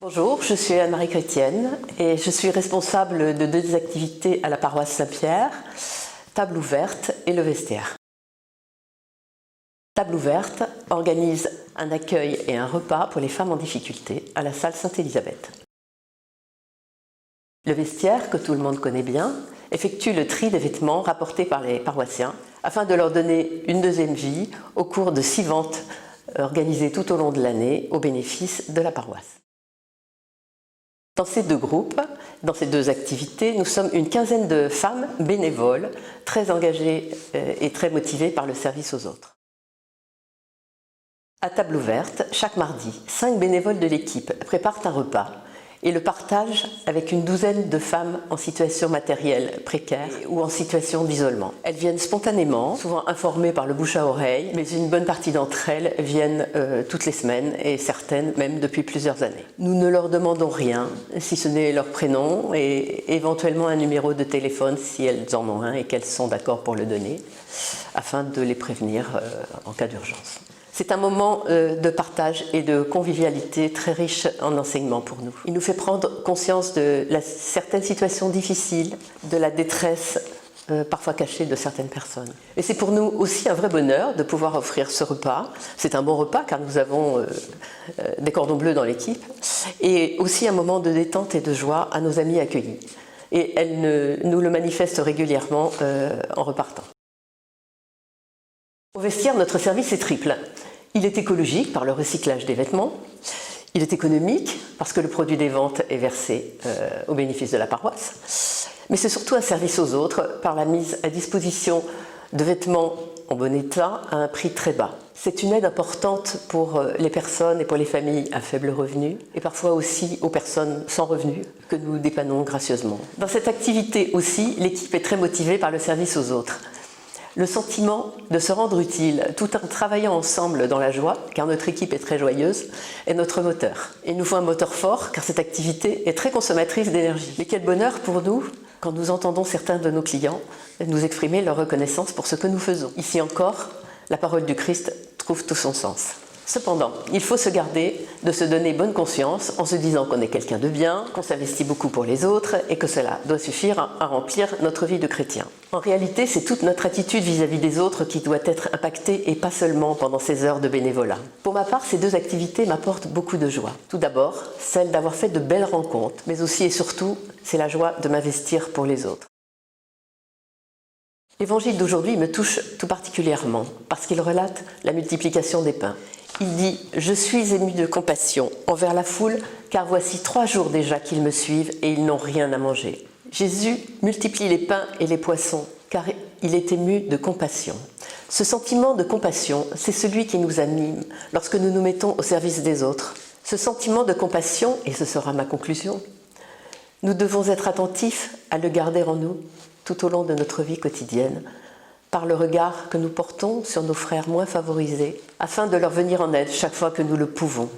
Bonjour, je suis Anne-Marie Chrétienne et je suis responsable de deux activités à la paroisse Saint-Pierre, Table ouverte et le vestiaire. Table ouverte organise un accueil et un repas pour les femmes en difficulté à la salle Sainte-Élisabeth. Le vestiaire, que tout le monde connaît bien, effectue le tri des vêtements rapportés par les paroissiens afin de leur donner une deuxième vie au cours de 6 ventes organisées tout au long de l'année au bénéfice de la paroisse. Dans ces deux groupes, dans ces deux activités, nous sommes une quinzaine de femmes bénévoles, très engagées et très motivées par le service aux autres. À table ouverte, chaque mardi, 5 bénévoles de l'équipe préparent un repas et le partagent avec une douzaine de femmes en situation matérielle précaire ou en situation d'isolement. Elles viennent spontanément, souvent informées par le bouche à oreille, mais une bonne partie d'entre elles viennent toutes les semaines et certaines même depuis plusieurs années. Nous ne leur demandons rien, si ce n'est leur prénom et éventuellement un numéro de téléphone si elles en ont un et qu'elles sont d'accord pour le donner, afin de les prévenir en cas d'urgence. C'est un moment de partage et de convivialité très riche en enseignement pour nous. Il nous fait prendre conscience de certaines situations difficiles, de la détresse parfois cachée de certaines personnes. Et c'est pour nous aussi un vrai bonheur de pouvoir offrir ce repas. C'est un bon repas car nous avons des cordons bleus dans l'équipe et aussi un moment de détente et de joie à nos amis accueillis. Et elles nous le manifestent régulièrement en repartant. Au vestiaire, notre service est triple. Il est écologique par le recyclage des vêtements, il est économique parce que le produit des ventes est versé au bénéfice de la paroisse, mais c'est surtout un service aux autres par la mise à disposition de vêtements en bon état à un prix très bas. C'est une aide importante pour les personnes et pour les familles à faible revenu et parfois aussi aux personnes sans revenus que nous dépannons gracieusement. Dans cette activité aussi, l'équipe est très motivée par le service aux autres. Le sentiment de se rendre utile tout en travaillant ensemble dans la joie, car notre équipe est très joyeuse, est notre moteur. Il nous faut un moteur fort car cette activité est très consommatrice d'énergie. Mais quel bonheur pour nous quand nous entendons certains de nos clients nous exprimer leur reconnaissance pour ce que nous faisons. Ici encore, la parole du Christ trouve tout son sens. Cependant, il faut se garder de se donner bonne conscience en se disant qu'on est quelqu'un de bien, qu'on s'investit beaucoup pour les autres et que cela doit suffire à remplir notre vie de chrétien. En réalité, c'est toute notre attitude vis-à-vis des autres qui doit être impactée et pas seulement pendant ces heures de bénévolat. Pour ma part, ces deux activités m'apportent beaucoup de joie. Tout d'abord, celle d'avoir fait de belles rencontres, mais aussi et surtout, c'est la joie de m'investir pour les autres. L'évangile d'aujourd'hui me touche tout particulièrement parce qu'il relate la multiplication des pains. Il dit « Je suis ému de compassion envers la foule, car voici 3 jours déjà qu'ils me suivent et ils n'ont rien à manger. » Jésus multiplie les pains et les poissons, car il est ému de compassion. Ce sentiment de compassion, c'est celui qui nous anime lorsque nous nous mettons au service des autres. Ce sentiment de compassion, et ce sera ma conclusion, nous devons être attentifs à le garder en nous tout au long de notre vie quotidienne, par le regard que nous portons sur nos frères moins favorisés, afin de leur venir en aide chaque fois que nous le pouvons.